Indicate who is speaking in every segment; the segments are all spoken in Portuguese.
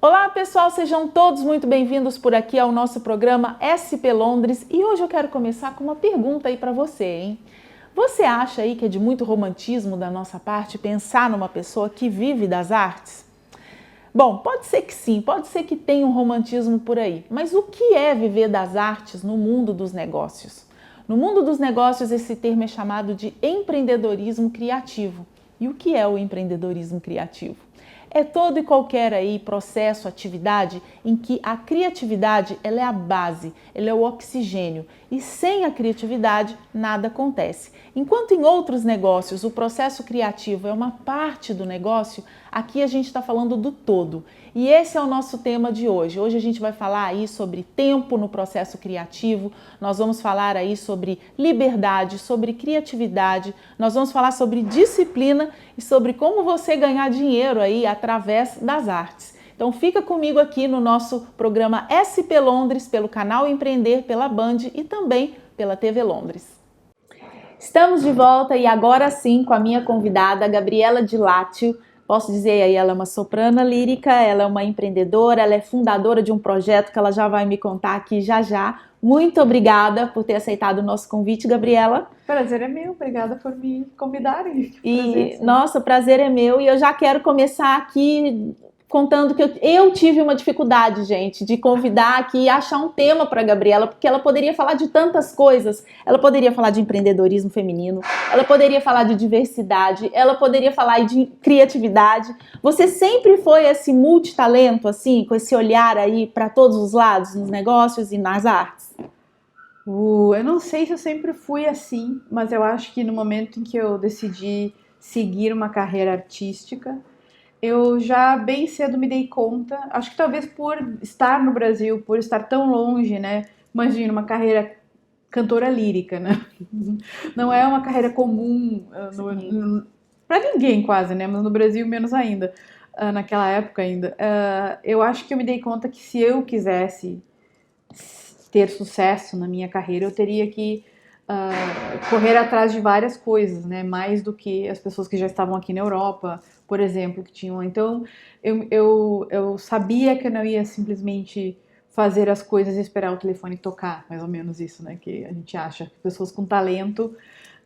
Speaker 1: Olá pessoal, sejam todos muito bem-vindos por aqui ao nosso programa SP Londres e hoje eu quero começar com uma pergunta aí para você, hein? Você acha aí que é de muito romantismo da nossa parte pensar numa pessoa que vive das artes? Bom, pode ser que sim, pode ser que tenha um romantismo por aí, mas o que é viver das artes no mundo dos negócios? No mundo dos negócios, esse termo é chamado de empreendedorismo criativo. E o que é o empreendedorismo criativo? É todo e qualquer aí processo, atividade em que a criatividade ela é a base, ela é o oxigênio e sem a criatividade nada acontece. Enquanto em outros negócios o processo criativo é uma parte do negócio, aqui a gente está falando do todo. E esse é o nosso tema de hoje. Hoje a gente vai falar aí sobre tempo no processo criativo, nós vamos falar aí sobre liberdade, sobre criatividade, nós vamos falar sobre disciplina e sobre como você ganhar dinheiro aí através das artes. Então fica comigo aqui no nosso programa SP Londres, pelo canal Empreender, pela Band e também pela TV Londres. Estamos de volta e agora sim com a minha convidada, Gabriela Di Látio. Posso dizer aí, ela é uma soprana lírica, ela é uma empreendedora, ela é fundadora de um projeto que ela já vai me contar aqui já já. Muito obrigada por ter aceitado o nosso convite, Gabriela.
Speaker 2: Prazer é meu, obrigada por me convidarem.
Speaker 1: Nossa, o prazer é meu e eu já quero começar aqui contando que eu tive uma dificuldade, gente, de convidar aqui e achar um tema para a Gabriela, porque ela poderia falar de tantas coisas. Ela poderia falar de empreendedorismo feminino, ela poderia falar de diversidade, ela poderia falar de criatividade. Você sempre foi esse multitalento, assim, com esse olhar aí para todos os lados, nos negócios e nas artes?
Speaker 2: Eu não sei se eu sempre fui assim, mas eu acho que no momento em que eu decidi seguir uma carreira artística, eu já bem cedo me dei conta, acho que talvez por estar no Brasil, por estar tão longe, né? Imagina uma carreira cantora lírica, né? Não é uma carreira comum para ninguém quase, né? Mas no Brasil menos ainda, naquela época ainda. Eu acho que eu me dei conta que se eu quisesse ter sucesso na minha carreira, eu teria que correr atrás de várias coisas, né? Mais do que as pessoas que já estavam aqui na Europa, por exemplo, que tinham. Então, eu sabia que eu não ia simplesmente fazer as coisas e esperar o telefone tocar, mais ou menos isso, né? Que a gente acha que pessoas com talento,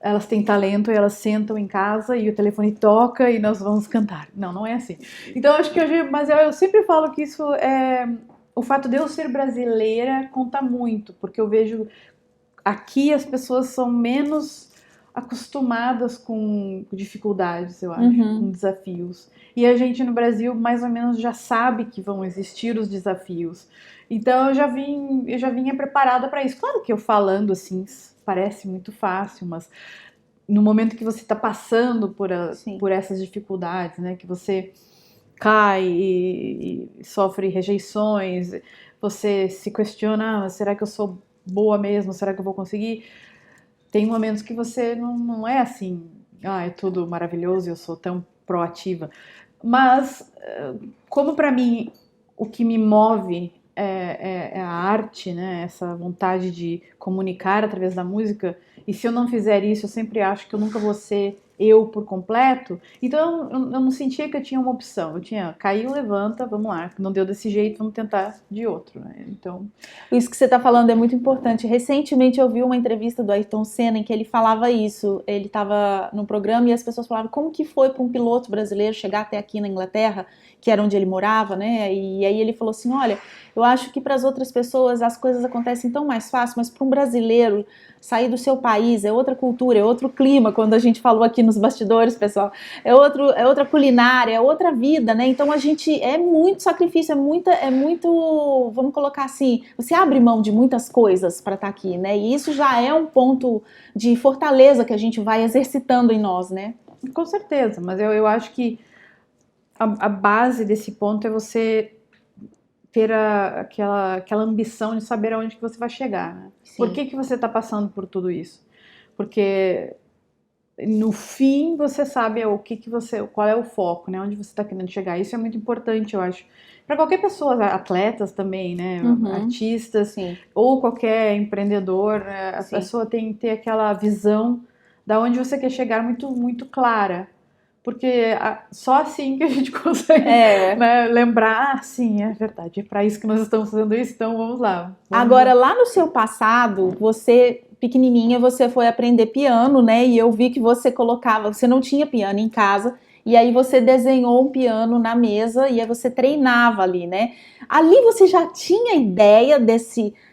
Speaker 2: elas têm talento e elas sentam em casa e o telefone toca e nós vamos cantar. Não, não é assim. Então, acho que hoje, mas eu sempre falo que isso é o fato de eu ser brasileira conta muito, porque eu vejo aqui as pessoas são menos acostumadas com dificuldades, eu acho, com desafios. E a gente no Brasil mais ou menos já sabe que vão existir os desafios. Então eu já vinha preparada para isso. Claro que eu falando assim parece muito fácil, mas no momento que você está passando por essas dificuldades, né, que você cai e sofre rejeições, você se questiona, será que eu sou boa mesmo? Será que eu vou conseguir? Tem momentos que você não é assim, é tudo maravilhoso, eu sou tão proativa. Mas, como para mim o que me move é a arte, né? Essa vontade de comunicar através da música, e se eu não fizer isso, eu sempre acho que eu nunca vou ser eu por completo. Então eu não sentia que eu tinha uma opção. Eu tinha, caiu, levanta, vamos lá. Não deu desse jeito, vamos tentar de outro, né? Então,
Speaker 1: isso que você está falando é muito importante. Recentemente eu vi uma entrevista do Ayrton Senna em que ele falava isso. Ele estava no programa e as pessoas falavam como que foi para um piloto brasileiro chegar até aqui na Inglaterra, que era onde ele morava, né? E aí ele falou assim, olha, eu acho que para as outras pessoas as coisas acontecem tão mais fácil, mas para um brasileiro sair do seu país é outra cultura, é outro clima, quando a gente falou aqui nos bastidores, pessoal, é outra culinária, é outra vida, né? Então a gente, é muito sacrifício, é muito, vamos colocar assim, você abre mão de muitas coisas para estar aqui, né? E isso já é um ponto de fortaleza que a gente vai exercitando em nós, né?
Speaker 2: com certeza, mas eu acho que a base desse ponto é você ter aquela ambição de saber aonde que você vai chegar, né? Por que você está passando por tudo isso? Porque no fim você sabe qual é o foco, né? Onde você está querendo chegar. Isso é muito importante, eu acho. Para qualquer pessoa, atletas também, né? Artistas, ou qualquer empreendedor, né? A pessoa tem que ter aquela visão da onde você quer chegar muito, muito clara. porque só assim que a gente consegue, né, lembrar, sim, é verdade, é para isso que nós estamos fazendo isso, então vamos lá.
Speaker 1: Agora, lá no seu passado, você, pequenininha, você foi aprender piano, né? E eu vi que você não tinha piano em casa, e aí você desenhou um piano na mesa e aí você treinava ali, né? Ali você já tinha ideia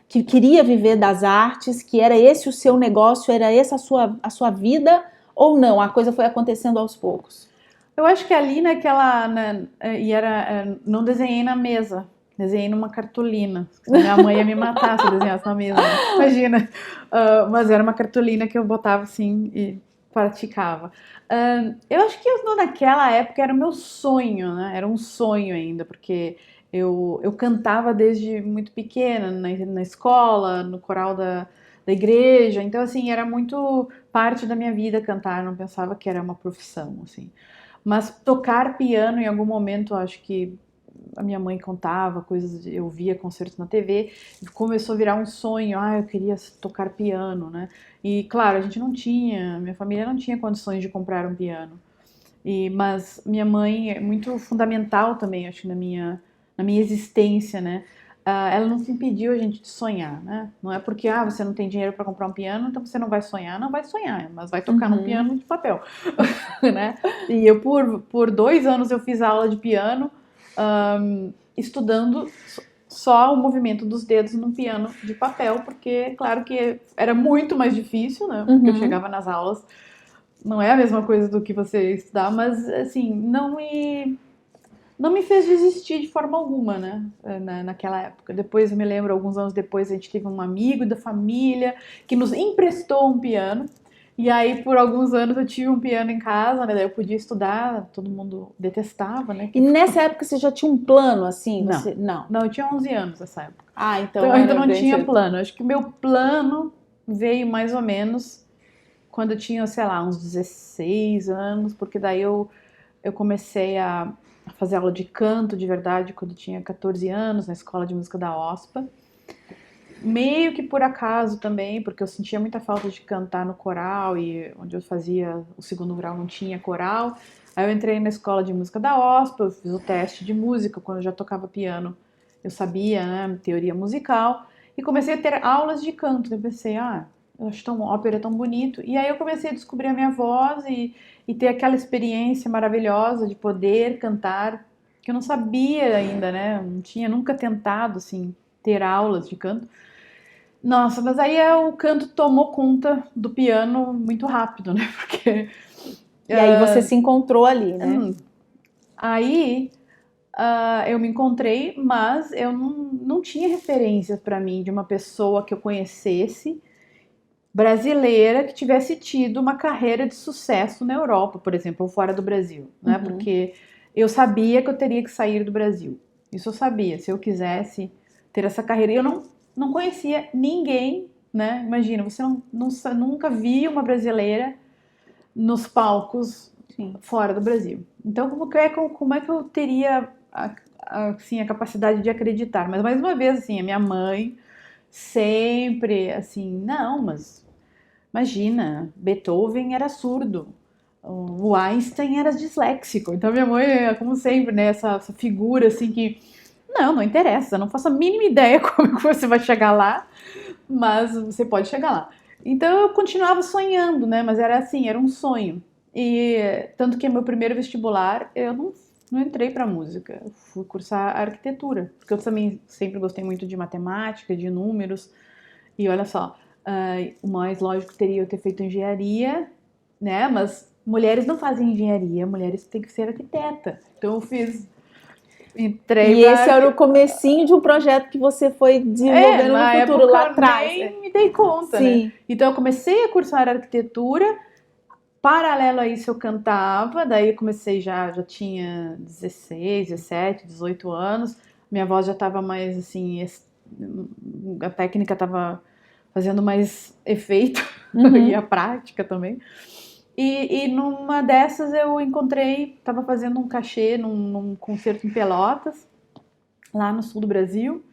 Speaker 1: que queria viver das artes, que era esse o seu negócio, era essa a sua vida, ou não? A coisa foi acontecendo aos poucos.
Speaker 2: Eu acho que ali não desenhei na mesa, desenhei numa cartolina. Minha mãe ia me matar se eu desenhasse na mesa, né? Imagina. Mas era uma cartolina que eu botava assim e praticava. Eu acho que naquela época era o meu sonho, né? Era um sonho ainda, porque eu cantava desde muito pequena, na escola, no coral da igreja. Então, assim, era muito parte da minha vida cantar, não pensava que era uma profissão, assim. Mas tocar piano em algum momento, acho que a minha mãe contava coisas, eu via concertos na TV, e começou a virar um sonho, eu queria tocar piano, né? E claro, a gente não tinha, minha família não tinha condições de comprar um piano. Mas minha mãe é muito fundamental também, acho, na minha existência, né? Ela não impediu a gente de sonhar, né? Não é porque você não tem dinheiro para comprar um piano, então você não vai sonhar. Não vai sonhar, mas vai tocar num piano de papel, né? E eu, por 2 anos, eu fiz aula de piano, estudando só o movimento dos dedos num piano de papel, porque, claro que era muito mais difícil, né? Porque eu chegava nas aulas, não é a mesma coisa do que você estudar, mas, assim, não me fez desistir de forma alguma, né? Naquela época. Depois eu me lembro, alguns anos depois, a gente teve um amigo da família que nos emprestou um piano. E aí, por alguns anos, eu tive um piano em casa, né? Daí eu podia estudar, todo mundo detestava, né?
Speaker 1: E nessa época você já tinha um plano assim?
Speaker 2: Não.
Speaker 1: Não.
Speaker 2: Não, eu tinha 11 anos nessa época.
Speaker 1: Então
Speaker 2: Então eu ainda
Speaker 1: era
Speaker 2: não
Speaker 1: bem
Speaker 2: tinha
Speaker 1: cedo.
Speaker 2: plano. Acho que o meu plano veio mais ou menos quando eu tinha, sei lá, uns 16 anos, porque daí eu comecei a fazer aula de canto de verdade quando eu tinha 14 anos, na escola de música da OSPA. Meio que por acaso também, porque eu sentia muita falta de cantar no coral e onde eu fazia o segundo grau não tinha coral. Aí eu entrei na escola de música da OSPA, eu fiz o teste de música, quando eu já tocava piano, eu sabia, né, teoria musical, e comecei a ter aulas de canto. Eu pensei, eu acho ópera tão bonito. E aí eu comecei a descobrir a minha voz e ter aquela experiência maravilhosa de poder cantar, que eu não sabia ainda, né, não tinha nunca tentado, assim, ter aulas de canto. Nossa, mas aí o canto tomou conta do piano muito rápido, né? Porque
Speaker 1: E aí você se encontrou ali, né?
Speaker 2: aí eu me encontrei, mas eu não tinha referências para mim de uma pessoa que eu conhecesse, brasileira, que tivesse tido uma carreira de sucesso na Europa, por exemplo, ou fora do Brasil, né? Porque eu sabia que eu teria que sair do Brasil. Isso eu sabia, se eu quisesse ter essa carreira. E eu não conhecia ninguém, né? Imagina, você nunca viu uma brasileira nos palcos fora do Brasil. Então, como é que eu teria assim, a capacidade de acreditar? Mas, mais uma vez, assim, a minha mãe sempre, assim, não, mas imagina, Beethoven era surdo, o Einstein era disléxico. Então, minha mãe, como sempre, né, essa figura, assim, que não interessa, não faço a mínima ideia como que você vai chegar lá, mas você pode chegar lá. Então eu continuava sonhando, né? Mas era assim, era um sonho. E tanto que meu primeiro vestibular eu não entrei para música, eu fui cursar arquitetura, porque eu também sempre gostei muito de matemática, de números. E olha só, o mais lógico teria eu ter feito engenharia, né? Mas mulheres não fazem engenharia, mulheres têm que ser arquiteta. Então eu entrei
Speaker 1: E esse
Speaker 2: para
Speaker 1: era o comecinho de um projeto que você foi desenvolvendo no
Speaker 2: na
Speaker 1: futuro lá
Speaker 2: época
Speaker 1: atrás.
Speaker 2: nem me dei conta, né?
Speaker 1: Sim.
Speaker 2: Então eu comecei a cursar arquitetura, paralelo a isso eu cantava, daí comecei já tinha 16, 17, 18 anos, minha voz já estava mais assim, a técnica estava fazendo mais efeito e a prática também. E numa dessas eu encontrei, estava fazendo um cachê num concerto em Pelotas, lá no sul do Brasil.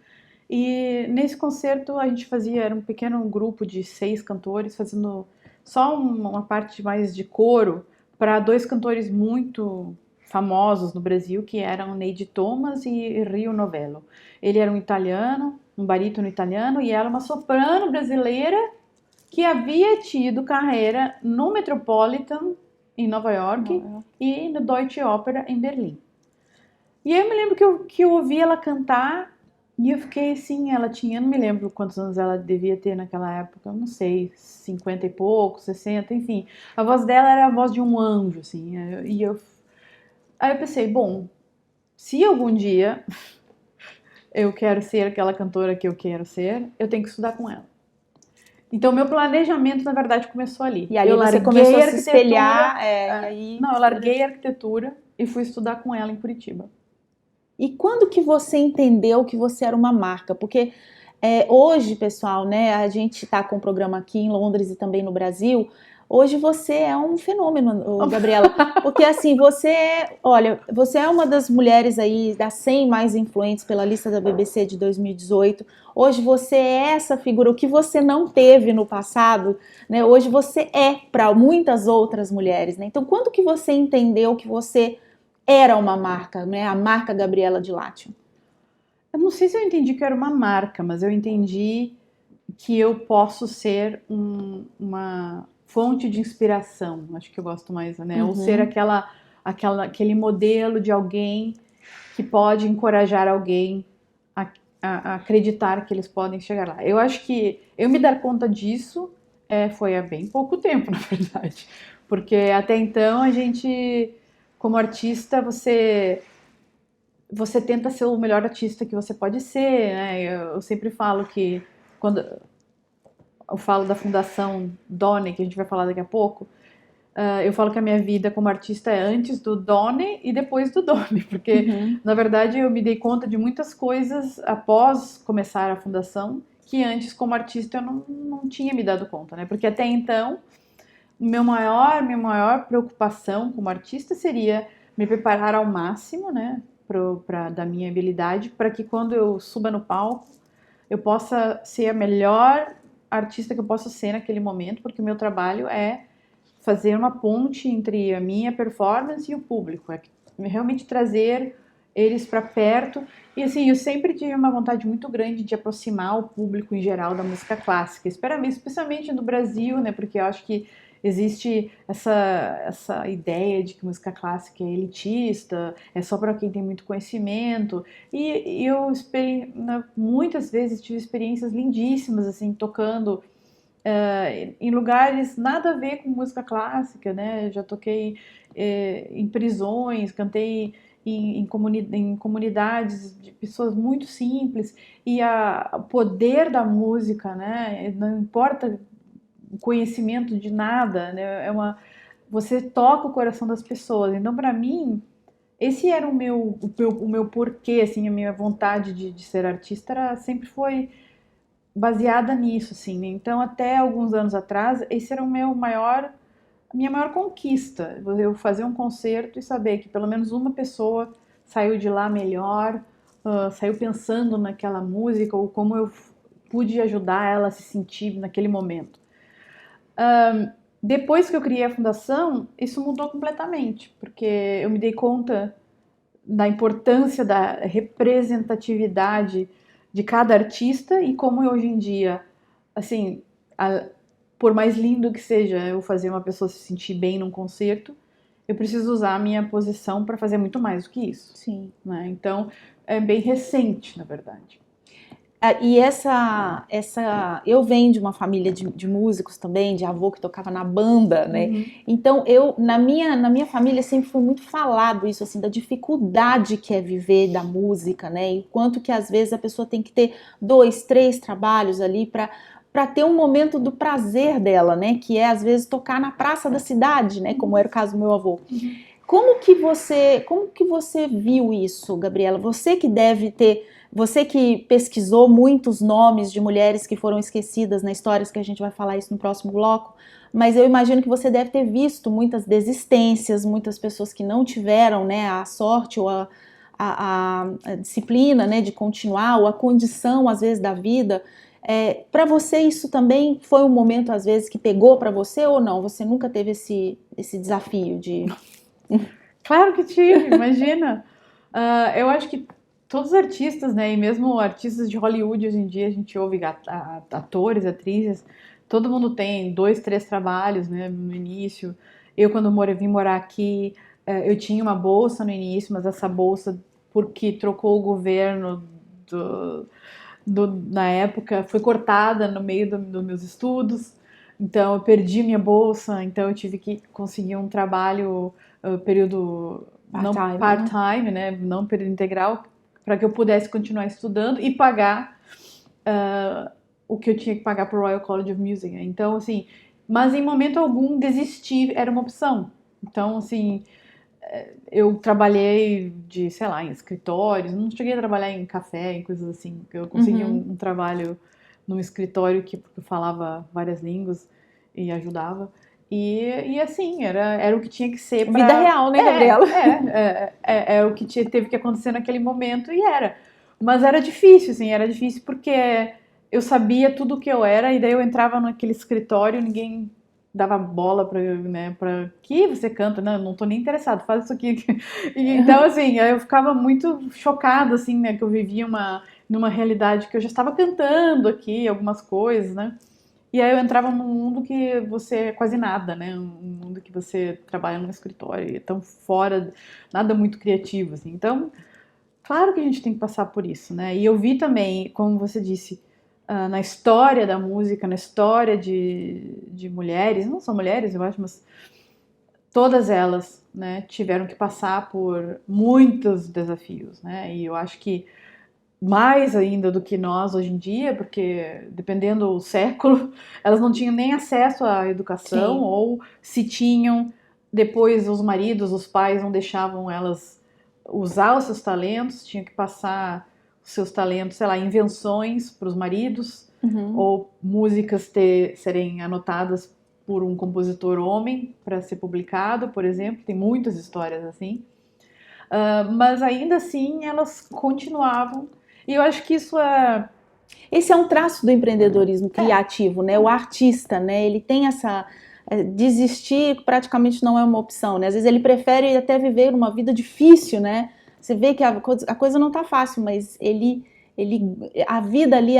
Speaker 2: E nesse concerto a gente era um pequeno grupo de 6 cantores fazendo só uma parte mais de coro para dois cantores muito famosos no Brasil, que eram Neide Thomas e Rio Novello. Ele era um italiano, um barítono italiano, e ela uma soprano brasileira que havia tido carreira no Metropolitan em Nova York e no Deutsche Oper em Berlim. E aí eu me lembro que eu ouvi ela cantar e eu fiquei assim, ela tinha, não me lembro quantos anos ela devia ter naquela época, não sei, 50 e pouco, 60, enfim. A voz dela era a voz de um anjo, assim. Aí eu pensei, bom, se algum dia eu quero ser aquela cantora que eu quero ser, eu tenho que estudar com ela. Então, meu planejamento, na verdade, começou ali.
Speaker 1: E ali você começou a se espelhar.
Speaker 2: Não, eu larguei a arquitetura e fui estudar com ela em Curitiba.
Speaker 1: E quando que você entendeu que você era uma marca? Porque hoje, pessoal, né, a gente está com um programa aqui em Londres e também no Brasil. Hoje você é um fenômeno, Gabriela, porque assim, você é uma das mulheres aí, das 100 mais influentes pela lista da BBC de 2018, hoje você é essa figura, o que você não teve no passado, né, hoje você é para muitas outras mulheres, né, então quando que você entendeu que você era uma marca, né, a marca Gabriela de Lation?
Speaker 2: Eu não sei se eu entendi que eu era uma marca, mas eu entendi que eu posso ser uma fonte de inspiração, acho que eu gosto mais, né? Ou ser aquele modelo de alguém que pode encorajar alguém a acreditar que eles podem chegar lá. Eu acho que eu me dar conta disso foi há bem pouco tempo, na verdade. Porque até então a gente, como artista, você tenta ser o melhor artista que você pode ser, né? Eu sempre falo que quando eu falo da Fundação Donner, que a gente vai falar daqui a pouco, eu falo que a minha vida como artista é antes do Donner e depois do Donner, porque, na verdade, eu me dei conta de muitas coisas após começar a Fundação, que antes, como artista, eu não tinha me dado conta, né? Porque até então, minha maior preocupação como artista seria me preparar ao máximo, né? Da minha habilidade, para que quando eu suba no palco, eu possa ser a melhor artista que eu posso ser naquele momento, porque o meu trabalho é fazer uma ponte entre a minha performance e o público, é realmente trazer eles para perto. E assim, eu sempre tive uma vontade muito grande de aproximar o público em geral da música clássica, especialmente no Brasil, né? Porque eu acho que existe essa ideia de que música clássica é elitista, é só para quem tem muito conhecimento. E eu muitas vezes tive experiências lindíssimas, assim, tocando em lugares nada a ver com música clássica, né? Já toquei em prisões, cantei em comunidades de pessoas muito simples, e o poder da música, né? Não importa o conhecimento de nada, né? Você toca o coração das pessoas. Então, para mim, esse era o meu porquê, assim, a minha vontade de ser artista sempre foi baseada nisso, assim, né? Então, até alguns anos atrás, esse era a minha maior conquista, eu fazer um concerto e saber que pelo menos uma pessoa saiu de lá melhor, saiu pensando naquela música, ou como eu pude ajudar ela a se sentir naquele momento. Depois que eu criei a fundação, isso mudou completamente, porque eu me dei conta da importância da representatividade de cada artista, e como hoje em dia, assim, por mais lindo que seja eu fazer uma pessoa se sentir bem num concerto, eu preciso usar a minha posição para fazer muito mais do que isso.
Speaker 1: Sim.
Speaker 2: Né? Então, é bem recente, na verdade.
Speaker 1: E eu venho de uma família de músicos também, de avô que tocava na banda, né? Então na minha família sempre foi muito falado isso, assim, da dificuldade que é viver da música, né? E quanto que às vezes a pessoa tem que ter 2, 3 trabalhos ali para ter um momento do prazer dela, né? Que é às vezes tocar na praça da cidade, né? Como era o caso do meu avô. Como que você viu isso, Gabriela? Você que pesquisou muitos nomes de mulheres que foram esquecidas na história, que a gente vai falar isso no próximo bloco, mas eu imagino que você deve ter visto muitas desistências, muitas pessoas que não tiveram, né, a sorte ou a disciplina, né, de continuar, ou a condição, às vezes, da vida. Para você isso também foi um momento, às vezes, que pegou para você ou não? Você nunca teve esse desafio de...
Speaker 2: Claro que tive, imagina. Eu acho que todos os artistas, né, e mesmo artistas de Hollywood hoje em dia, a gente ouve atores, atrizes, todo mundo tem 2, 3 trabalhos, né, no início. Eu, quando vim morar aqui, eu tinha uma bolsa no início, mas essa bolsa, porque trocou o governo na época, foi cortada no meio dos meus estudos, então eu perdi minha bolsa, então eu tive que conseguir um trabalho período não part-time, né, não período integral, para que eu pudesse continuar estudando e pagar o que eu tinha que pagar para o Royal College of Music. Então, assim, mas em momento algum desistir era uma opção. Então, assim, eu trabalhei sei lá, em escritórios, não cheguei a trabalhar em café, em coisas assim. Eu consegui um trabalho num escritório que eu falava várias línguas e ajudava. E assim, era o que tinha que ser pra...
Speaker 1: Vida real, né, Gabriela?
Speaker 2: É o que teve que acontecer naquele momento e era. Mas era difícil, assim, era difícil porque eu sabia tudo o que eu era e daí eu entrava naquele escritório, ninguém dava bola pra que você canta, não tô nem interessado, faz isso aqui. Então, assim, eu ficava muito chocada, assim, né, que eu vivia numa realidade que eu já estava cantando aqui, algumas coisas, né, e aí eu entrava num mundo que você é quase nada, né, um mundo que você trabalha no escritório e é tão fora, nada muito criativo, assim, então, claro que a gente tem que passar por isso, né, e eu vi também, como você disse, na história da música, na história de mulheres, não são mulheres, eu acho, mas todas elas, né, tiveram que passar por muitos desafios, né, e eu acho que mais ainda do que nós hoje em dia, porque dependendo do século, elas não tinham nem acesso à educação,
Speaker 1: Sim.
Speaker 2: ou se tinham, depois os maridos, os pais não deixavam elas usar os seus talentos, tinham que passar os seus talentos, sei lá, invenções para os maridos, ou músicas serem anotadas por um compositor homem para ser publicado, por exemplo, tem muitas histórias assim. Mas ainda assim elas continuavam, e eu acho que isso é...
Speaker 1: Esse é um traço do empreendedorismo criativo, né? O artista, né? Ele tem essa... desistir praticamente não é uma opção, né? Às vezes ele prefere até viver uma vida difícil, né? Você vê que a coisa não tá fácil, mas a vida ali,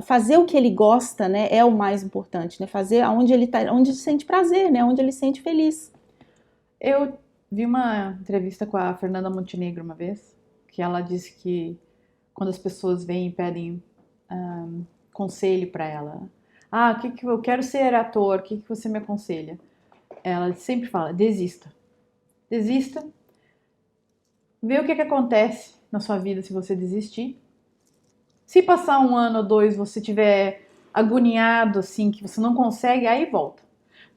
Speaker 1: fazer o que ele gosta, né? É o mais importante, né? Fazer onde ele sente prazer, né? Onde ele sente feliz.
Speaker 2: Eu vi uma entrevista com a Fernanda Montenegro uma vez, que ela disse que quando as pessoas vêm e pedem conselho para ela, que eu quero ser ator, o que você me aconselha? Ela sempre fala, desista, vê o que acontece na sua vida se você desistir. Se passar 1 ano ou 2 você tiver agoniado assim, que você não consegue, aí volta.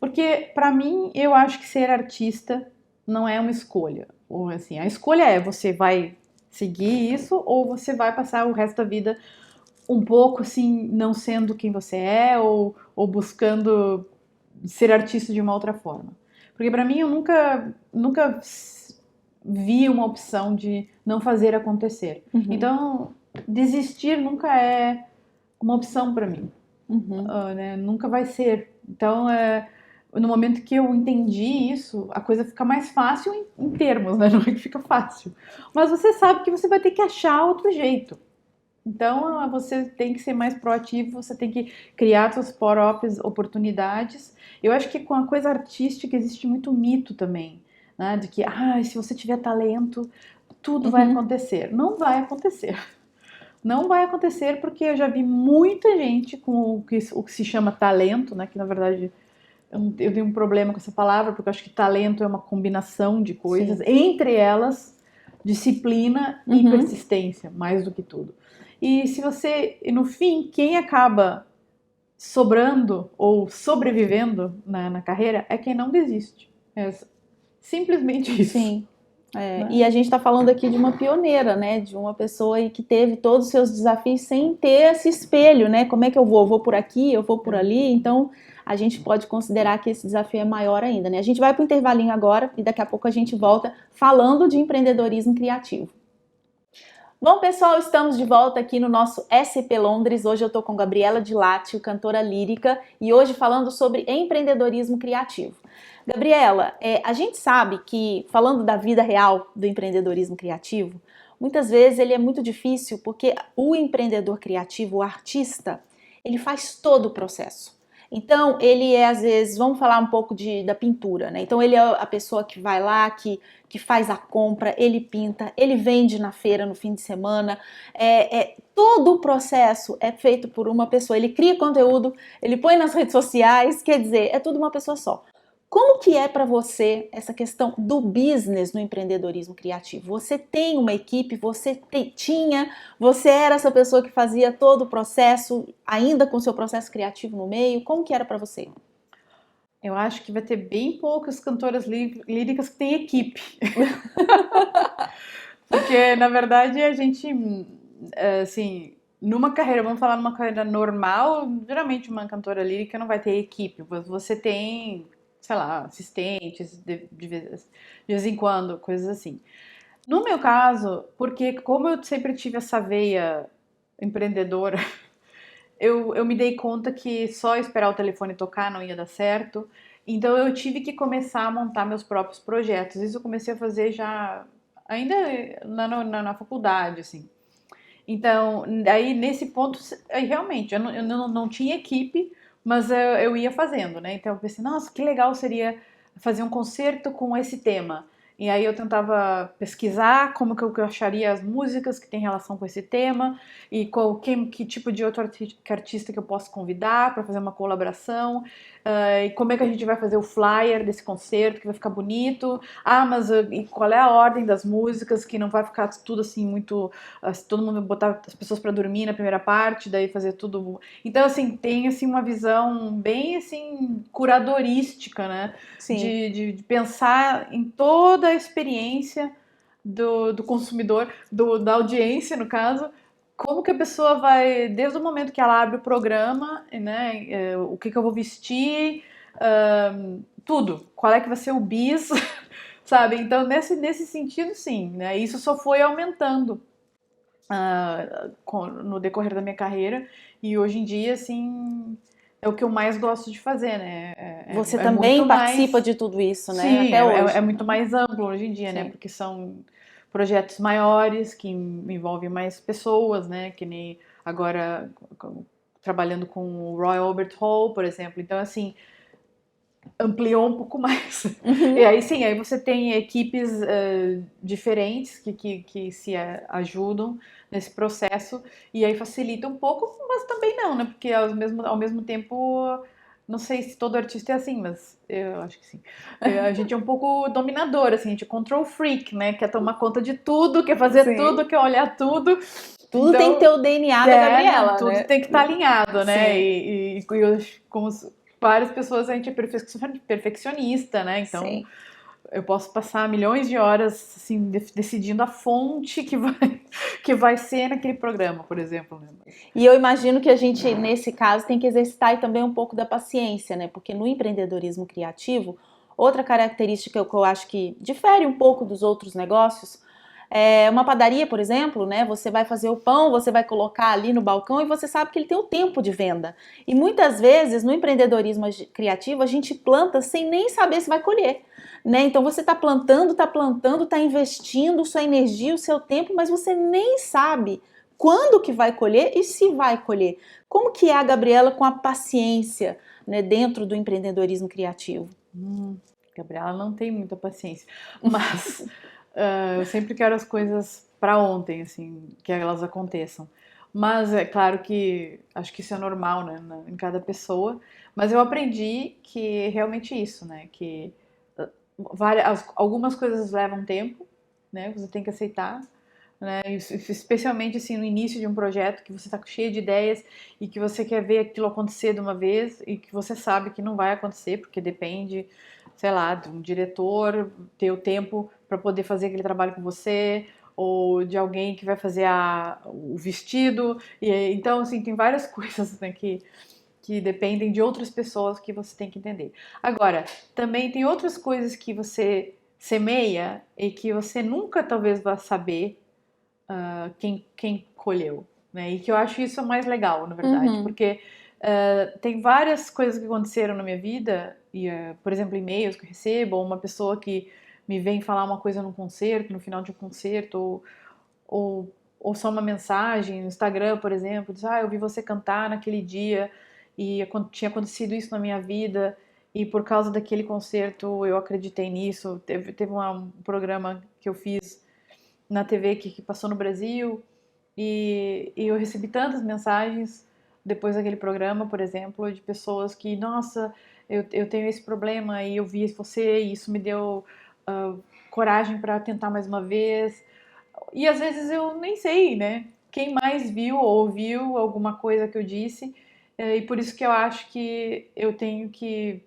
Speaker 2: Porque para mim, eu acho que ser artista não é uma escolha. Ou assim, a escolha é você vai seguir isso ou você vai passar o resto da vida um pouco assim, não sendo quem você é ou buscando ser artista de uma outra forma. Porque para mim eu nunca vi uma opção de não fazer acontecer. Então, desistir nunca é uma opção para mim. Né? Nunca vai ser. Então, no momento que eu entendi isso, a coisa fica mais fácil em termos, né? Não é que fica fácil. Mas você sabe que você vai ter que achar outro jeito. Então, você tem que ser mais proativo, você tem que criar suas próprias oportunidades. Eu acho que com a coisa artística existe muito mito também, né? De que, se você tiver talento, tudo vai acontecer. Não vai acontecer. Não vai acontecer porque eu já vi muita gente com o que se chama talento, né? Que na verdade eu tenho um problema com essa palavra, porque eu acho que talento é uma combinação de coisas, entre elas disciplina e persistência, mais do que tudo. E no fim, quem acaba sobrando ou sobrevivendo na carreira é quem não desiste. É simplesmente isso.
Speaker 1: Sim. E a gente está falando aqui de uma pioneira, né? De uma pessoa aí que teve todos os seus desafios sem ter esse espelho, né? Como é que eu vou? Eu vou por aqui, eu vou por ali. Então, a gente pode considerar que esse desafio é maior ainda, né? A gente vai para o intervalinho agora e daqui a pouco a gente volta falando de empreendedorismo criativo. Bom, pessoal, estamos de volta aqui no nosso SP Londres. Hoje eu tô com Gabriela Dilatio, cantora lírica, e hoje falando sobre empreendedorismo criativo. Gabriela, a gente sabe que, falando da vida real do empreendedorismo criativo, muitas vezes ele é muito difícil porque o empreendedor criativo, o artista, ele faz todo o processo. Então, ele é, às vezes, vamos falar um pouco da pintura, né? Então, ele é a pessoa que vai lá, que faz a compra, ele pinta, ele vende na feira no fim de semana. Todo o processo é feito por uma pessoa. Ele cria conteúdo, ele põe nas redes sociais, quer dizer, é tudo uma pessoa só. Como que é para você essa questão do business no empreendedorismo criativo? Você tem uma equipe, você era essa pessoa que fazia todo o processo, ainda com o seu processo criativo no meio? Como que era para você?
Speaker 2: Eu acho que vai ter bem poucas cantoras líricas que têm equipe. Porque, na verdade, a gente, assim, vamos falar numa carreira normal, geralmente uma cantora lírica não vai ter equipe. Você tem, sei lá, assistentes de vez em quando, coisas assim. No meu caso, porque como eu sempre tive essa veia empreendedora, eu me dei conta que só esperar o telefone tocar não ia dar certo. Então eu tive que começar a montar meus próprios projetos. Isso eu comecei a fazer já ainda na faculdade, assim. Então, aí nesse ponto, realmente, eu não tinha equipe, mas eu ia fazendo, né? Então eu pensei, nossa, que legal seria fazer um concerto com esse tema. E aí eu tentava pesquisar como que eu acharia as músicas que têm relação com esse tema e que tipo de outro artista que eu posso convidar para fazer uma colaboração, e como é que a gente vai fazer o flyer desse concerto que vai ficar bonito. Mas e qual é a ordem das músicas, que não vai ficar tudo assim muito, todo mundo botar as pessoas para dormir na primeira parte, daí fazer tudo. Então assim, tem assim uma visão bem assim curadorística, né?
Speaker 1: Sim.
Speaker 2: De pensar em toda a experiência do consumidor, da audiência, no caso, como que a pessoa vai, desde o momento que ela abre o programa, né, o que eu vou vestir, tudo, qual é que vai ser o bis, sabe? Então, nesse sentido, sim, né? Isso só foi aumentando no decorrer da minha carreira, e hoje em dia, assim, é o que eu mais gosto de fazer, né?
Speaker 1: Você
Speaker 2: É muito
Speaker 1: também participa
Speaker 2: mais.
Speaker 1: de tudo isso, né?
Speaker 2: Sim,
Speaker 1: Até hoje.
Speaker 2: é muito mais amplo hoje em dia, né?
Speaker 1: Sim.
Speaker 2: Porque são projetos maiores que envolvem mais pessoas, né? Que nem agora trabalhando com o Royal Albert Hall, por exemplo. Então, assim, ampliou um pouco mais. E
Speaker 1: Uhum.
Speaker 2: aí sim, aí você tem equipes diferentes que se ajudam nesse processo e aí facilita um pouco, mas também não, né? Porque ao mesmo tempo, não sei se todo artista é assim, mas eu acho que sim. A gente é um pouco dominador, assim, a gente é control freak, né? Quer tomar conta de tudo, quer fazer
Speaker 1: Sim.
Speaker 2: tudo, quer olhar tudo.
Speaker 1: Tudo tem que ter
Speaker 2: Então,
Speaker 1: o DNA da
Speaker 2: não,
Speaker 1: Gabriela,
Speaker 2: tudo
Speaker 1: né?
Speaker 2: tem que estar alinhado, né?
Speaker 1: Sim,
Speaker 2: Como várias pessoas, a gente é perfeccionista, né? Então,
Speaker 1: sim.
Speaker 2: eu posso passar milhões de horas, assim, decidindo a fonte que vai ser naquele programa, por exemplo, né?
Speaker 1: E eu imagino que a gente, nesse caso, tem que exercitar aí também um pouco da paciência, né? Porque no empreendedorismo criativo, outra característica que eu acho que difere um pouco dos outros negócios é uma padaria, por exemplo, né? Você vai fazer o pão, você vai colocar ali no balcão e você sabe que ele tem o tempo de venda. E muitas vezes no empreendedorismo criativo a gente planta sem nem saber se vai colher. Né? Então você está plantando, está investindo sua energia, o seu tempo, mas você nem sabe quando que vai colher e se vai colher. Como que é a Gabriela com a paciência, né, dentro do empreendedorismo criativo?
Speaker 2: Gabriela não tem muita paciência, mas eu sempre quero as coisas para ontem, assim, que elas aconteçam. Mas é claro que acho que isso é normal, né, em cada pessoa. Mas eu aprendi que é realmente isso, né, que algumas coisas levam tempo, né, você tem que aceitar, né, especialmente assim no início de um projeto que você está cheio de ideias e que você quer ver aquilo acontecer de uma vez e que você sabe que não vai acontecer porque depende, sei lá, de um diretor ter o tempo para poder fazer aquele trabalho com você ou de alguém que vai fazer o vestido. Então assim tem várias coisas, né, que dependem de outras pessoas que você tem que entender. Agora, também tem outras coisas que você semeia e que você nunca talvez vá saber quem colheu, né? E que eu acho isso mais legal, na verdade,
Speaker 1: Uhum.
Speaker 2: porque tem várias coisas que aconteceram na minha vida, e, por exemplo, e-mails que eu recebo, ou uma pessoa que me vem falar uma coisa num concerto, no final de um concerto, ou, ou só uma mensagem no Instagram, por exemplo, diz, eu vi você cantar naquele dia e tinha acontecido isso na minha vida e por causa daquele concerto eu acreditei nisso. Teve um programa que eu fiz na TV que passou no Brasil e eu recebi tantas mensagens depois daquele programa, por exemplo, de pessoas que, nossa, eu tenho esse problema e eu vi você e isso me deu coragem para tentar mais uma vez. E às vezes eu nem sei, né? Quem mais viu ou ouviu alguma coisa que eu disse. E por isso que eu acho que eu tenho que,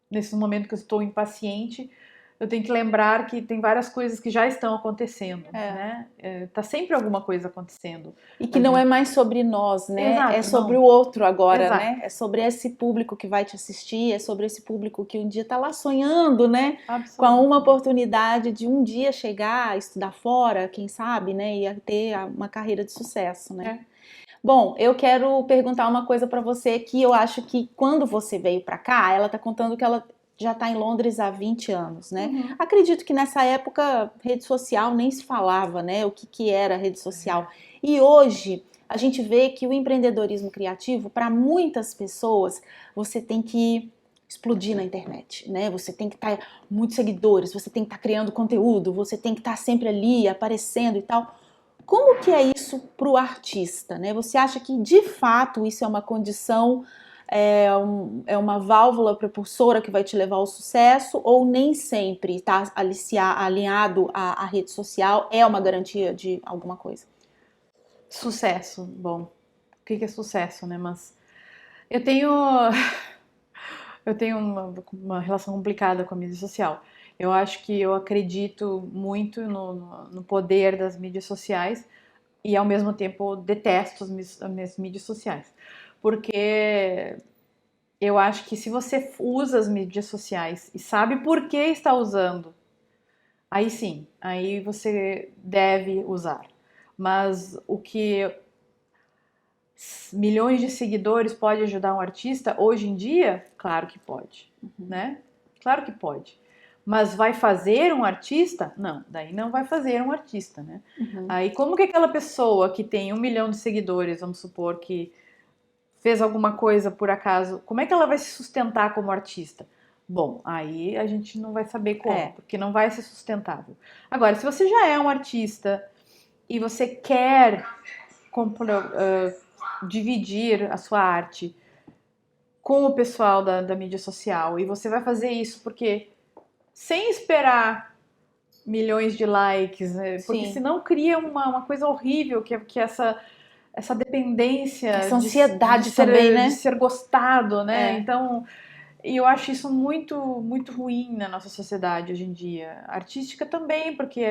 Speaker 2: nesse momento que eu estou impaciente, eu tenho que lembrar que tem várias coisas que já estão acontecendo,
Speaker 1: É.
Speaker 2: né? Tá sempre alguma coisa acontecendo.
Speaker 1: E que não é mais sobre nós, né? É
Speaker 2: Exato,
Speaker 1: sobre
Speaker 2: não.
Speaker 1: o outro agora,
Speaker 2: Exato.
Speaker 1: né? É sobre esse público que vai te assistir, é sobre esse público que um dia tá lá sonhando, né? Com uma
Speaker 2: Absolutamente.
Speaker 1: oportunidade de um dia chegar, estudar fora, quem sabe, né? E ter uma carreira de sucesso, né?
Speaker 2: É.
Speaker 1: Bom, eu quero perguntar uma coisa pra você que eu acho que quando você veio pra cá, ela tá contando que ela já tá em Londres há 20 anos, né?
Speaker 2: Uhum.
Speaker 1: Acredito que nessa época rede social nem se falava, né? O que era rede social. E hoje a gente vê que o empreendedorismo criativo, para muitas pessoas, você tem que explodir na internet, né? Você tem que estar muitos seguidores, você tem que estar criando conteúdo, você tem que estar sempre ali aparecendo e tal. Como que é isso para o artista, né? Você acha que de fato isso é uma condição, é uma válvula propulsora que vai te levar ao sucesso, ou nem sempre está alinhado à rede social é uma garantia de alguma coisa?
Speaker 2: Sucesso. Bom, o que é sucesso, né? Mas eu tenho eu tenho uma relação complicada com a mídia social. Eu acho que eu acredito muito no poder das mídias sociais e, ao mesmo tempo, detesto as mídias sociais. Porque eu acho que se você usa as mídias sociais e sabe por que está usando, aí sim, aí você deve usar. Mas o que milhões de seguidores pode ajudar um artista hoje em dia? Claro que pode, né? Claro que pode. Mas vai fazer um artista? Não, daí não vai fazer um artista, né?
Speaker 1: Uhum.
Speaker 2: Aí como que aquela pessoa que tem 1 milhão de seguidores, vamos supor que fez alguma coisa por acaso, como é que ela vai se sustentar como artista? Bom, aí a gente não vai saber como,
Speaker 1: É.
Speaker 2: porque não vai ser sustentável. Agora, se você já é um artista e você quer dividir a sua arte com o pessoal da mídia social e você vai fazer isso porque sem esperar milhões de likes, né? Porque
Speaker 1: Sim.
Speaker 2: senão cria uma coisa horrível que essa dependência
Speaker 1: Essa ansiedade também,
Speaker 2: de
Speaker 1: né?
Speaker 2: ser gostado, né?
Speaker 1: É.
Speaker 2: Então, e eu acho isso muito, muito ruim na nossa sociedade hoje em dia. Artística também, porque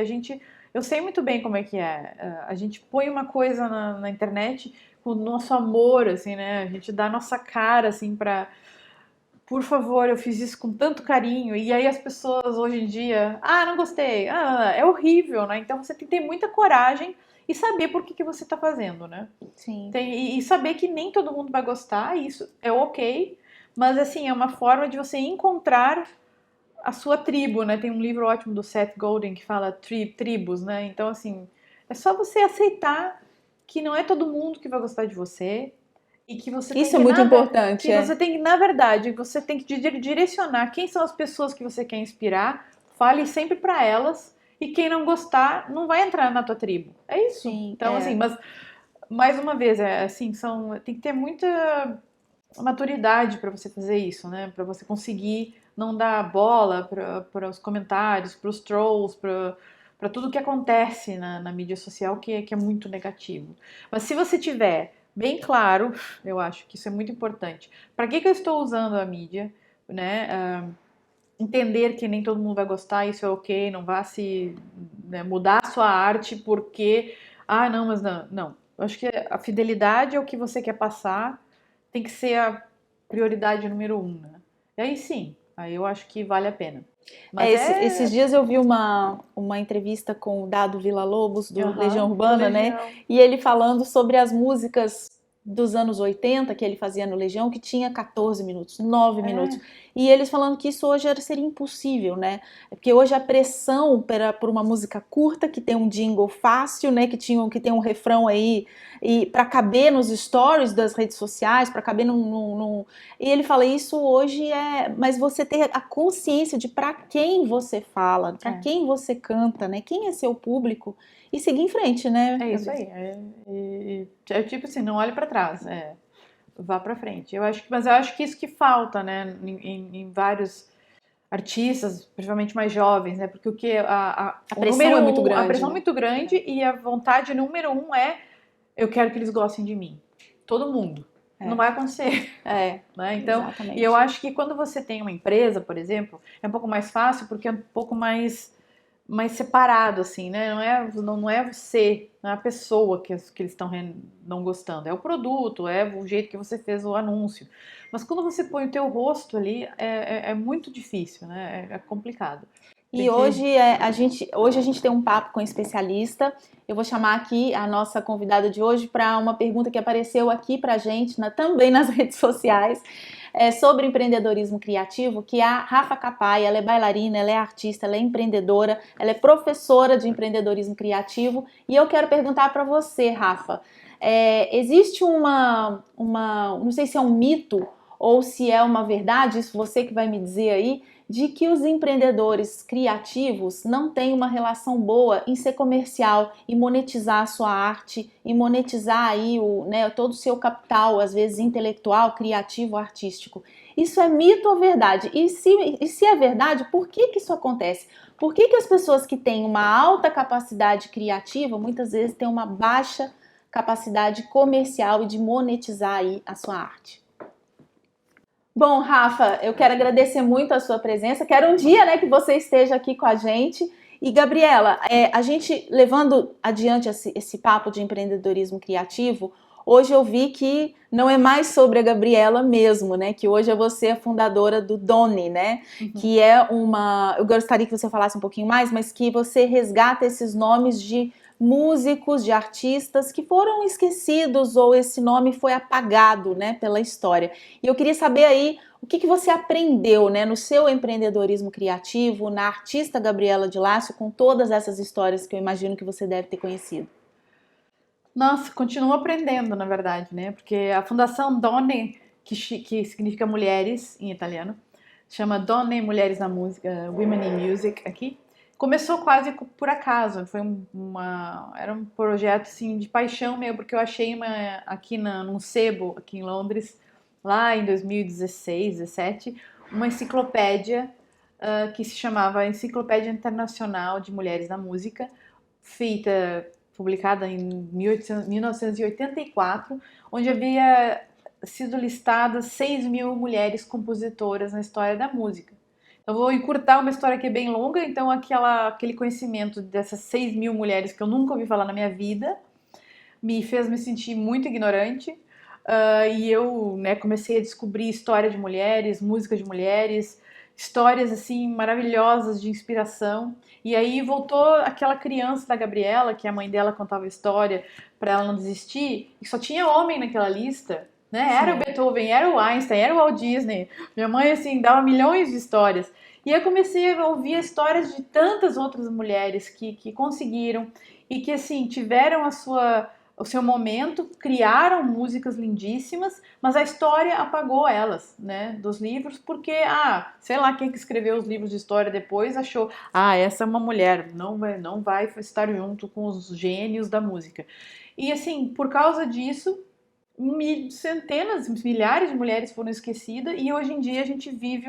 Speaker 2: eu sei muito bem como é que é. A gente põe uma coisa na internet com o nosso amor, assim, né? A gente dá a nossa cara, assim, por favor, eu fiz isso com tanto carinho. E aí as pessoas hoje em dia, não gostei, é horrível, né? Então você tem que ter muita coragem e saber por que você tá fazendo, né?
Speaker 1: Sim.
Speaker 2: E saber que nem todo mundo vai gostar, isso é ok, mas assim, é uma forma de você encontrar a sua tribo, né? Tem um livro ótimo do Seth Godin que fala tribos, né? Então, assim, é só você aceitar que não é todo mundo que vai gostar de você e que você tem
Speaker 1: Isso é
Speaker 2: que,
Speaker 1: muito importante, é.
Speaker 2: na verdade, você tem que direcionar quem são as pessoas que você quer inspirar, fale sempre para elas e quem não gostar não vai entrar na tua tribo. É isso.
Speaker 1: Sim,
Speaker 2: Então, assim,
Speaker 1: é.
Speaker 2: mas mais uma vez, assim, tem que ter muita maturidade para você fazer isso, né? Para você conseguir não dar bola para os comentários, para os trolls, para tudo que acontece na mídia social que é muito negativo. Mas se você tiver bem claro, eu acho que isso é muito importante. Para que eu estou usando a mídia, né? Entender que nem todo mundo vai gostar, isso é ok, não vá se mudar a sua arte porque, não, mas não, não. Eu acho que a fidelidade ao que você quer passar tem que ser a prioridade número 1, né? E aí sim, aí eu acho que vale a pena. Mas
Speaker 1: Esses dias eu vi uma entrevista com o Dado Villa-Lobos, do Legião
Speaker 2: Aham, do
Speaker 1: Urbana, né?
Speaker 2: Legião.
Speaker 1: E ele falando sobre as músicas dos anos 80 que ele fazia no Legião, que tinha 14 minutos, 9 minutos.
Speaker 2: É,
Speaker 1: E eles falando que isso hoje seria impossível, né? Porque hoje a pressão por uma música curta, que tem um jingle fácil, né? Que tem um refrão aí, e para caber nos stories das redes sociais, para caber e ele fala, isso hoje mas você ter a consciência de para quem você fala, para
Speaker 2: é.
Speaker 1: quem você canta, né? Quem é seu público e seguir em frente, né,
Speaker 2: É isso
Speaker 1: Gabriel?
Speaker 2: aí. É tipo assim, não olhe para trás, vá para frente. Mas eu acho que isso que falta, né, em vários artistas, principalmente mais jovens, né? Porque
Speaker 1: A
Speaker 2: o
Speaker 1: pressão
Speaker 2: número
Speaker 1: é muito
Speaker 2: um, a
Speaker 1: grande,
Speaker 2: pressão é
Speaker 1: né?
Speaker 2: muito grande e a vontade número um é eu quero que eles gostem de mim. Todo mundo. Não vai acontecer, né? Então, e eu
Speaker 1: Exatamente.
Speaker 2: acho que quando você tem uma empresa, por exemplo, é um pouco mais fácil porque é um pouco mais separado, assim, né? Não é você, não é a pessoa que eles estão não gostando, é o produto, é o jeito que você fez o anúncio. Mas quando você põe o teu rosto ali, é muito difícil, né? É complicado. Tem
Speaker 1: E
Speaker 2: que.
Speaker 1: hoje a gente tem um papo com um especialista. Eu vou chamar aqui a nossa convidada de hoje para uma pergunta que apareceu aqui para a gente, também nas redes sociais, sobre empreendedorismo criativo, que é a Rafa Capai. Ela é bailarina, ela é artista, ela é empreendedora, ela é professora de empreendedorismo criativo. E eu quero perguntar para você, Rafa, existe não sei se é um mito ou se é uma verdade, isso você que vai me dizer aí, de que os empreendedores criativos não têm uma relação boa em ser comercial e monetizar a sua arte e monetizar aí todo o seu capital, às vezes intelectual, criativo, artístico. Isso é mito ou verdade? E se é verdade, por que isso acontece? Por que as pessoas que têm uma alta capacidade criativa muitas vezes têm uma baixa capacidade comercial e de monetizar aí a sua arte? Bom, Rafa, eu quero agradecer muito a sua presença. Quero um dia, né, que você esteja aqui com a gente. E, Gabriela, a gente levando adiante esse papo de empreendedorismo criativo, hoje eu vi que não é mais sobre a Gabriela mesmo, né? Que hoje é você a fundadora do Doni, né?
Speaker 2: Uhum.
Speaker 1: Que é uma. Eu gostaria que você falasse um pouquinho mais, mas que você resgata esses nomes de músicos, de artistas que foram esquecidos ou esse nome foi apagado, né, pela história. E eu queria saber aí o que você aprendeu, né, no seu empreendedorismo criativo, na artista Gabriela de Lácio, com todas essas histórias que eu imagino que você deve ter conhecido.
Speaker 2: Nossa, continuo aprendendo, na verdade, né? Porque a Fundação Donne, que significa mulheres em italiano, chama Donne Mulheres na Música, Women in Music aqui. Começou quase por acaso, era um projeto assim de paixão meu, porque eu achei aqui num sebo aqui em Londres, lá em 2016, 17, uma enciclopédia que se chamava Enciclopédia Internacional de Mulheres na Música, publicada em 1984, onde havia sido listadas 6 mil mulheres compositoras na história da música. Então, vou encurtar uma história que é bem longa. Então, aquele conhecimento dessas 6 mil mulheres que eu nunca ouvi falar na minha vida me fez me sentir muito ignorante. E eu, né, comecei a descobrir história de mulheres, música de mulheres, histórias assim maravilhosas de inspiração. E aí voltou aquela criança da Gabriela, que a mãe dela contava história para ela não desistir, e só tinha homem naquela lista, né? Era o
Speaker 1: Sim.
Speaker 2: Beethoven, era o Einstein, era o Walt Disney. Minha mãe assim dava milhões de histórias. E eu comecei a ouvir histórias de tantas outras mulheres que conseguiram e que assim tiveram o seu momento, criaram músicas lindíssimas, mas a história apagou elas, né, dos livros, porque, sei lá quem que escreveu os livros de história depois achou, essa é uma mulher, não vai estar junto com os gênios da música. E assim, por causa disso, centenas, milhares de mulheres foram esquecidas e hoje em dia a gente vive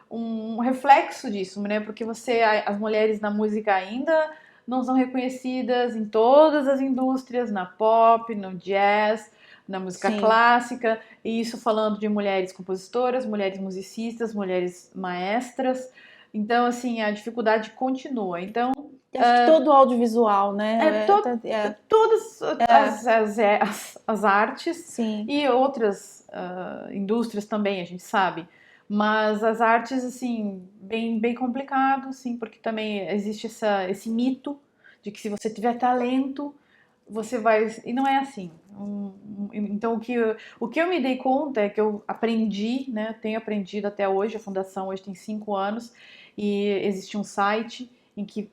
Speaker 2: um reflexo disso, né, porque as mulheres na música ainda não são reconhecidas em todas as indústrias, na pop, no jazz, na música
Speaker 1: Sim.
Speaker 2: clássica, e isso falando de mulheres compositoras, mulheres musicistas, mulheres maestras. Então, assim, a dificuldade continua. Então,
Speaker 1: Acho que todo o audiovisual, né?
Speaker 2: todas as artes
Speaker 1: Sim.
Speaker 2: e outras indústrias também, a gente sabe, Mas as artes, assim, bem complicado, assim, porque também existe esse mito de que se você tiver talento, você vai. E não é assim. Então, o que eu me dei conta é que eu aprendi, né? Tenho aprendido até hoje. A fundação hoje tem 5 anos e existe um site em que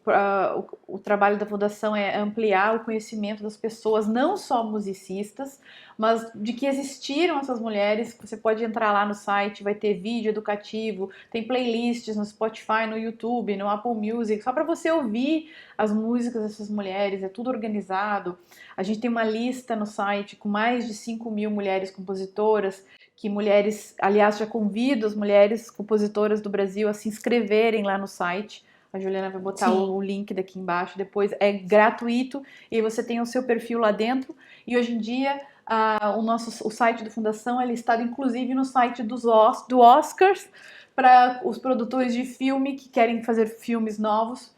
Speaker 2: o trabalho da fundação é ampliar o conhecimento das pessoas, não só musicistas, mas de que existiram essas mulheres. Você pode entrar lá no site, vai ter vídeo educativo, tem playlists no Spotify, no YouTube, no Apple Music, só para você ouvir as músicas dessas mulheres, é tudo organizado. A gente tem uma lista no site com mais de 5.000 mulheres compositoras, que mulheres, aliás, já convido as mulheres compositoras do Brasil a se inscreverem lá no site. A Juliana vai botar o link daqui embaixo depois. É gratuito e você tem o seu perfil lá dentro. E hoje em dia o site da Fundação ele está inclusive no site do Oscars para os produtores de filme que querem fazer filmes novos,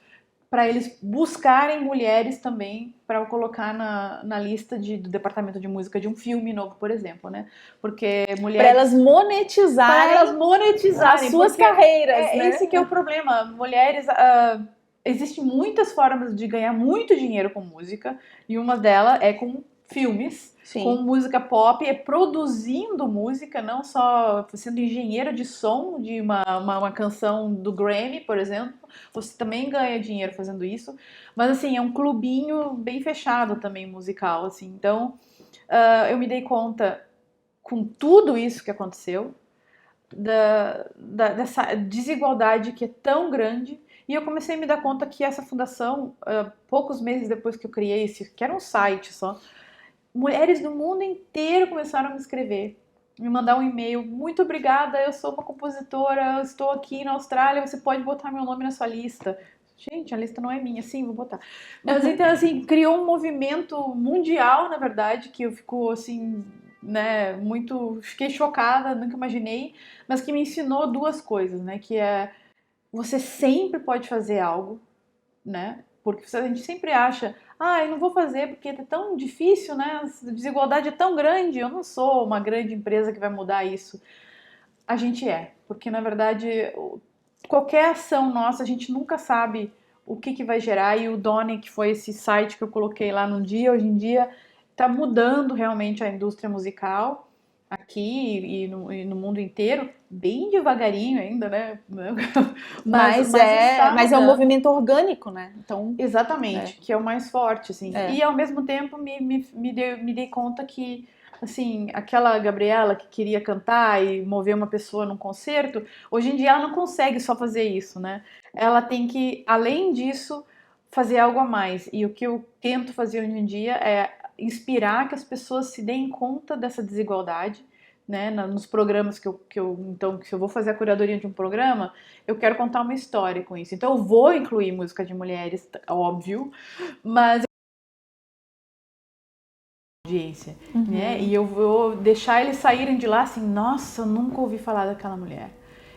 Speaker 2: para eles buscarem mulheres também para colocar na lista do departamento de música de um filme novo, por exemplo, né? Porque mulheres...
Speaker 1: Para elas monetizarem as suas carreiras, né?
Speaker 2: Esse que é o problema. Mulheres... existem muitas formas de ganhar muito dinheiro com música, e uma delas é com filmes, com música pop, é produzindo música, não só sendo engenheiro de som de uma canção do Grammy, por exemplo. Você também ganha dinheiro fazendo isso, mas assim, é um clubinho bem fechado também musical, assim. Então, eu me dei conta, com tudo isso que aconteceu, dessa desigualdade que é tão grande. E eu comecei a me dar conta que essa fundação, poucos meses depois que eu criei que era um site só, mulheres do mundo inteiro começaram a me escrever, me mandar um e-mail. Muito obrigada, eu sou uma compositora, eu estou aqui na Austrália, você pode botar meu nome na sua lista. Gente, a lista não é minha, sim, vou botar. Mas então, assim, criou um movimento mundial, na verdade, que eu fico, assim, né, fiquei chocada, nunca imaginei, mas que me ensinou duas coisas, né, que é, você sempre pode fazer algo, né, porque a gente sempre acha, eu não vou fazer porque é tão difícil, né? A desigualdade é tão grande, eu não sou uma grande empresa que vai mudar isso. A gente porque na verdade qualquer ação nossa, a gente nunca sabe o que vai gerar, e o Donny, que foi esse site que eu coloquei lá num dia, hoje em dia está mudando realmente a indústria musical aqui e no mundo inteiro, bem devagarinho ainda, né?
Speaker 1: Mas é um movimento orgânico, né? Então,
Speaker 2: exatamente, que é o mais forte, assim. E ao mesmo tempo me dei conta que, assim, aquela Gabriela que queria cantar e mover uma pessoa num concerto, hoje em dia ela não consegue só fazer isso, né? Ela tem que, além disso, fazer algo a mais. E o que eu tento fazer hoje em dia é inspirar que as pessoas se deem conta dessa desigualdade, né, nos programas então, se eu vou fazer a curadoria de um programa, eu quero contar uma história com isso. Então eu vou incluir música de mulheres, óbvio, mas audiência, né? E eu vou deixar eles saírem de lá assim, nossa, eu nunca ouvi falar daquela mulher.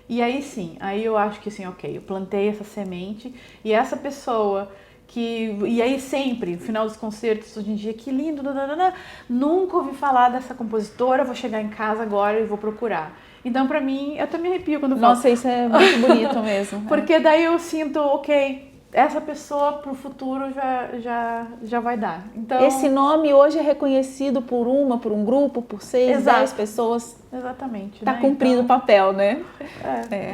Speaker 2: E aí sim, aí eu acho que assim, ok, eu plantei essa semente e essa pessoa e aí sempre, no final dos concertos, hoje em dia, que lindo, nunca ouvi falar dessa compositora, vou chegar em casa agora e vou procurar. Então, pra mim, eu até me arrepio quando eu falo.
Speaker 1: Nossa, isso é muito bonito mesmo.
Speaker 2: Porque daí eu sinto, ok, essa pessoa pro futuro já vai dar. Então,
Speaker 1: esse nome hoje é reconhecido por um grupo, por 6, 10 pessoas.
Speaker 2: Exatamente.
Speaker 1: Tá cumprindo o papel, né?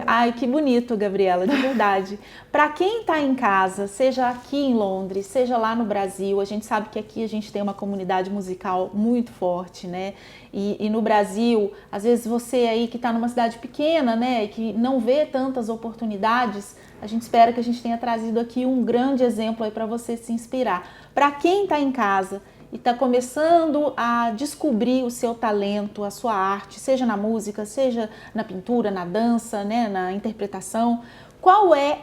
Speaker 1: Ai, que bonito, Gabriela, de verdade. Para quem tá em casa, seja aqui em Londres, seja lá no Brasil, a gente sabe que aqui a gente tem uma comunidade musical muito forte, né? E no Brasil, às vezes você aí que tá numa cidade pequena, né, e que não vê tantas oportunidades, a gente espera que a gente tenha trazido aqui um grande exemplo aí para você se inspirar. Para quem tá em casa e está começando a descobrir o seu talento, a sua arte, seja na música, seja na pintura, na dança, né, na interpretação, qual é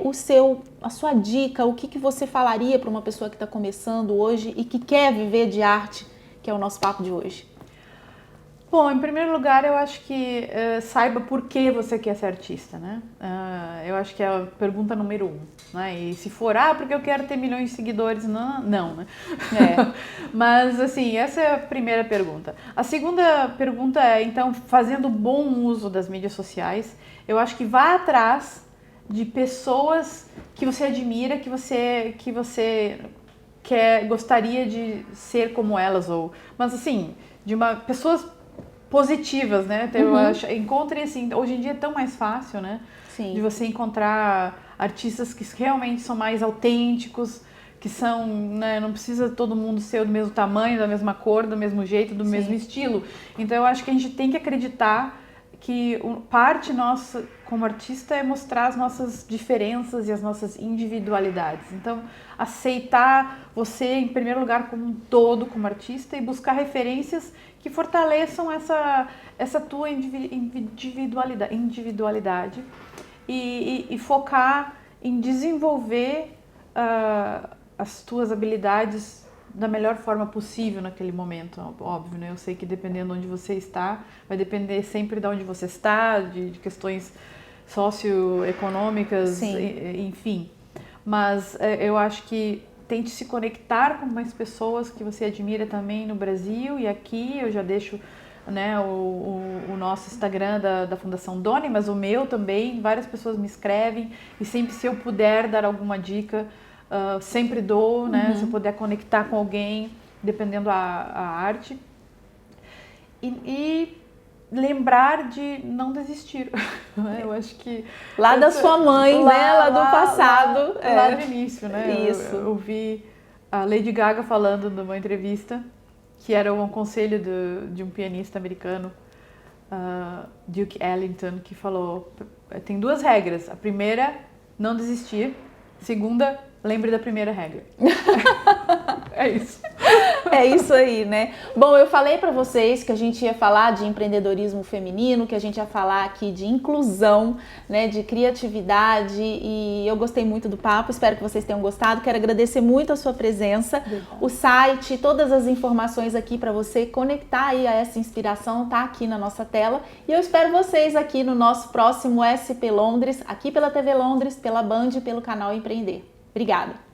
Speaker 1: a sua dica, o que você falaria para uma pessoa que está começando hoje e que quer viver de arte, que é o nosso papo de hoje?
Speaker 2: Bom, em primeiro lugar, eu acho que saiba por que você quer ser artista, né? Eu acho que é a pergunta número 1, né? E se for, porque eu quero ter milhões de seguidores, não, né? Mas, assim, essa é a primeira pergunta. A segunda pergunta é, então, fazendo bom uso das mídias sociais, eu acho que vá atrás de pessoas que você admira, que você gostaria de ser como elas, mas assim, pessoas positivas, né? Eu acho, encontre assim, hoje em dia é tão mais fácil, né?
Speaker 1: Sim.
Speaker 2: De você encontrar artistas que realmente são mais autênticos, que são, né, não precisa todo mundo ser do mesmo tamanho, da mesma cor, do mesmo jeito, do mesmo estilo. Então eu acho que a gente tem que acreditar que parte nossa como artista é mostrar as nossas diferenças e as nossas individualidades. Então, aceitar você em primeiro lugar como um todo, como artista, e buscar referências que fortaleçam essa tua individualidade e focar em desenvolver as tuas habilidades da melhor forma possível naquele momento, óbvio, né? Eu sei que dependendo de onde você está, vai depender sempre de onde você está, de questões socioeconômicas, enfim. Mas eu acho que tente se conectar com mais pessoas que você admira também no Brasil e aqui. Eu já deixo, né, o nosso Instagram da Fundação Doni, mas o meu também. Várias pessoas me escrevem e sempre, se eu puder dar alguma dica, sempre dou, né? Se eu puder conectar com alguém, dependendo a arte. E lembrar de não desistir. Eu acho que...
Speaker 1: Lá da sua mãe, né? Lá do passado.
Speaker 2: Lá do início, né?
Speaker 1: Isso.
Speaker 2: Eu vi a Lady Gaga falando numa entrevista, que era um conselho de um pianista americano, Duke Ellington, que falou, tem 2 regras. A primeira, não desistir. Segunda, lembre da primeira regra. É isso.
Speaker 1: É isso aí, né? Bom, eu falei para vocês que a gente ia falar de empreendedorismo feminino, que a gente ia falar aqui de inclusão, né, de criatividade, e eu gostei muito do papo, espero que vocês tenham gostado. Quero agradecer muito a sua presença. O site, todas as informações aqui para você conectar aí a essa inspiração, tá aqui na nossa tela. E eu espero vocês aqui no nosso próximo SP Londres, aqui pela TV Londres, pela Band e pelo canal Empreender. Obrigada!